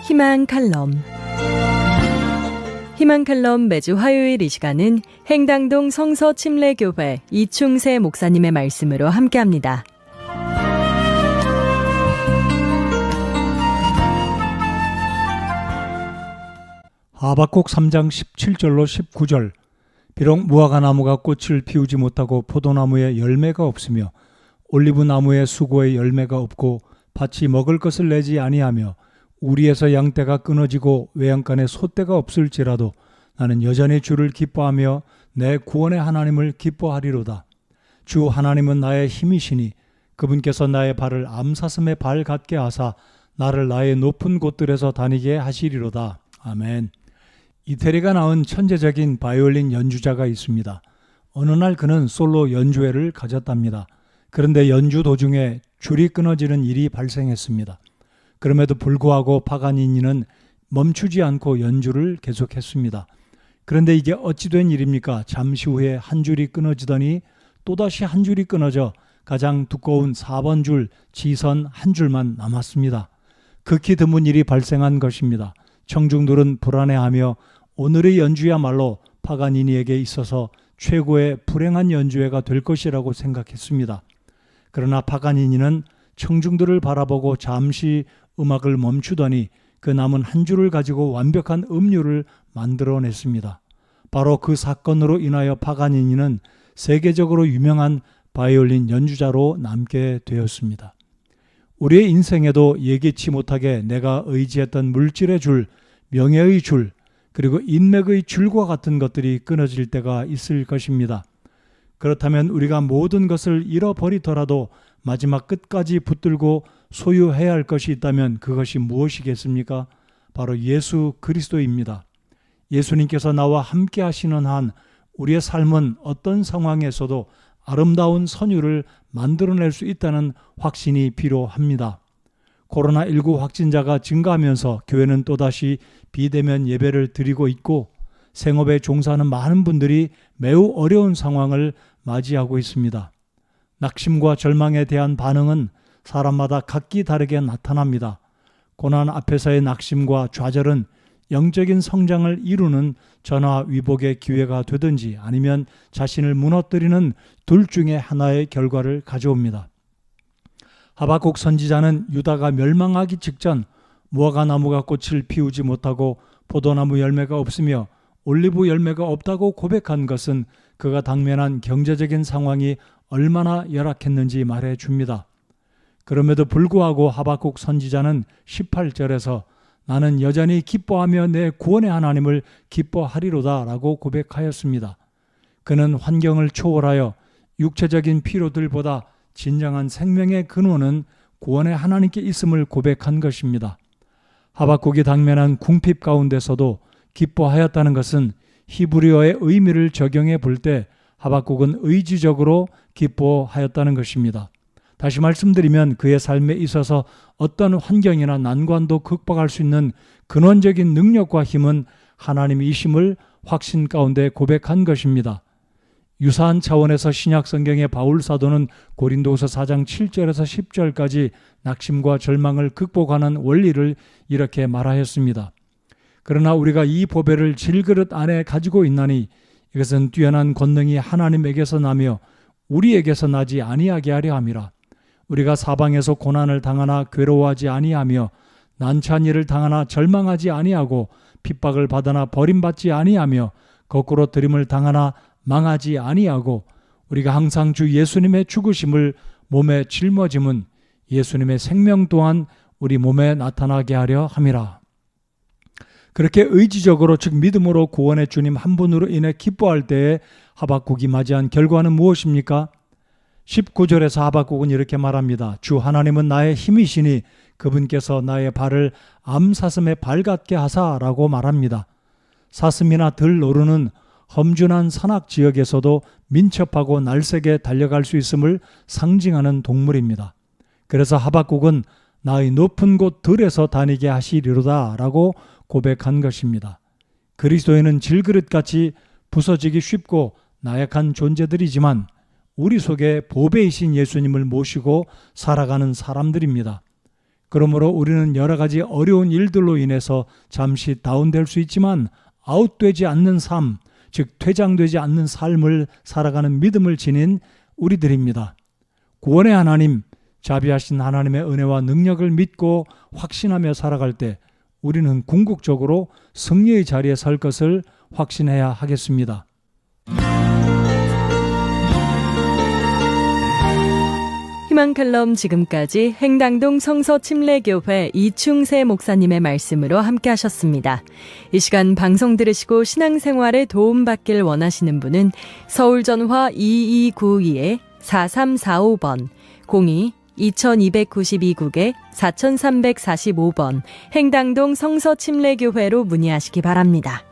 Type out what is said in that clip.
희망 칼럼. 희망 칼럼 매주 화요일 이 시간은 행당동 성서침례교회 이충세 목사님의 말씀으로 함께합니다. 하박국 3장 17절로 19절. 비록 무화과나무가 꽃을 피우지 못하고 포도나무에 열매가 없으며 올리브나무에 수고에 열매가 없고 밭이 먹을 것을 내지 아니하며 우리에서 양떼가 끊어지고 외양간에 소떼가 없을지라도 나는 여전히 주를 기뻐하며 내 구원의 하나님을 기뻐하리로다. 주 하나님은 나의 힘이시니 그분께서 나의 발을 암사슴의 발 같게 하사 나를 나의 높은 곳들에서 다니게 하시리로다. 아멘. 이태리가 낳은 천재적인 바이올린 연주자가 있습니다. 어느 날 그는 솔로 연주회를 가졌답니다. 그런데 연주 도중에 줄이 끊어지는 일이 발생했습니다. 그럼에도 불구하고 파가니니는 멈추지 않고 연주를 계속했습니다. 그런데 이게 어찌 된 일입니까? 잠시 후에 한 줄이 끊어지더니 또다시 한 줄이 끊어져 가장 두꺼운 4번 줄 지선 한 줄만 남았습니다. 극히 드문 일이 발생한 것입니다. 청중들은 불안해하며 오늘의 연주야말로 파가니니에게 있어서 최고의 불행한 연주회가 될 것이라고 생각했습니다. 그러나 파가니니는 청중들을 바라보고 잠시 음악을 멈추더니 그 남은 한 줄을 가지고 완벽한 음률을 만들어냈습니다. 바로 그 사건으로 인하여 파가니니는 세계적으로 유명한 바이올린 연주자로 남게 되었습니다. 우리의 인생에도 예기치 못하게 내가 의지했던 물질의 줄, 명예의 줄, 그리고 인맥의 줄과 같은 것들이 끊어질 때가 있을 것입니다. 그렇다면 우리가 모든 것을 잃어버리더라도 마지막 끝까지 붙들고 소유해야 할 것이 있다면 그것이 무엇이겠습니까? 바로 예수 그리스도입니다. 예수님께서 나와 함께 하시는 한 우리의 삶은 어떤 상황에서도 아름다운 선율을 만들어낼 수 있다는 확신이 필요합니다. 코로나19 확진자가 증가하면서 교회는 또다시 비대면 예배를 드리고 있고 생업에 종사하는 많은 분들이 매우 어려운 상황을 맞이하고 있습니다. 낙심과 절망에 대한 반응은 사람마다 각기 다르게 나타납니다. 고난 앞에서의 낙심과 좌절은 영적인 성장을 이루는 전화위복의 기회가 되든지 아니면 자신을 무너뜨리는 둘 중에 하나의 결과를 가져옵니다. 하박국 선지자는 유다가 멸망하기 직전 무화과나무가 꽃을 피우지 못하고 포도나무 열매가 없으며 올리브 열매가 없다고 고백한 것은 그가 당면한 경제적인 상황이 얼마나 열악했는지 말해줍니다. 그럼에도 불구하고 하박국 선지자는 18절에서 나는 여전히 기뻐하며 내 구원의 하나님을 기뻐하리로다 라고 고백하였습니다. 그는 환경을 초월하여 육체적인 필요들보다 진정한 생명의 근원은 구원의 하나님께 있음을 고백한 것입니다. 하박국이 당면한 궁핍 가운데서도 기뻐하였다는 것은 히브리어의 의미를 적용해 볼 때 하박국은 의지적으로 기뻐하였다는 것입니다. 다시 말씀드리면 그의 삶에 있어서 어떤 환경이나 난관도 극복할 수 있는 근원적인 능력과 힘은 하나님이심을 확신 가운데 고백한 것입니다. 유사한 차원에서 신약 성경의 바울 사도는 고린도후서 4장 7절에서 10절까지 낙심과 절망을 극복하는 원리를 이렇게 말하였습니다. 그러나 우리가 이 보배를 질그릇 안에 가지고 있나니 이것은 뛰어난 권능이 하나님에게서 나며 우리에게서 나지 아니하게 하려 함이라. 우리가 사방에서 고난을 당하나 괴로워하지 아니하며 난처한 일을 당하나 절망하지 아니하고 핍박을 받으나 버림받지 아니하며 거꾸로 들임을 당하나 망하지 아니하고 우리가 항상 주 예수님의 죽으심을 몸에 짊어짐은 예수님의 생명 또한 우리 몸에 나타나게 하려 함이라. 그렇게 의지적으로 즉 믿음으로 구원의 주님 한 분으로 인해 기뻐할 때에 하박국이 맞이한 결과는 무엇입니까? 19절에서 하박국은 이렇게 말합니다. 주 하나님은 나의 힘이시니 그분께서 나의 발을 암사슴의 발 같게 하사라고 말합니다. 사슴이나 들노루는 험준한 산악 지역에서도 민첩하고 날쌔게 달려갈 수 있음을 상징하는 동물입니다. 그래서 하박국은 나의 높은 곳 들에서 다니게 하시리로다 라고 고백한 것입니다. 그리스도인은 질그릇같이 부서지기 쉽고 나약한 존재들이지만 우리 속에 보배이신 예수님을 모시고 살아가는 사람들입니다. 그러므로 우리는 여러 가지 어려운 일들로 인해서 잠시 다운될 수 있지만 아웃되지 않는 삶, 즉 퇴장되지 않는 삶을 살아가는 믿음을 지닌 우리들입니다. 구원의 하나님, 자비하신 하나님의 은혜와 능력을 믿고 확신하며 살아갈 때 우리는 궁극적으로 승리의 자리에 설 것을 확신해야 하겠습니다. 희망칼럼 지금까지 행당동 성서침례교회 이충세 목사님의 말씀으로 함께 하셨습니다. 이 시간 방송 들으시고 신앙생활에 도움받길 원하시는 분은 서울전화 2292-4345번 02-2292국에 4345번 행당동 성서침례교회로 문의하시기 바랍니다.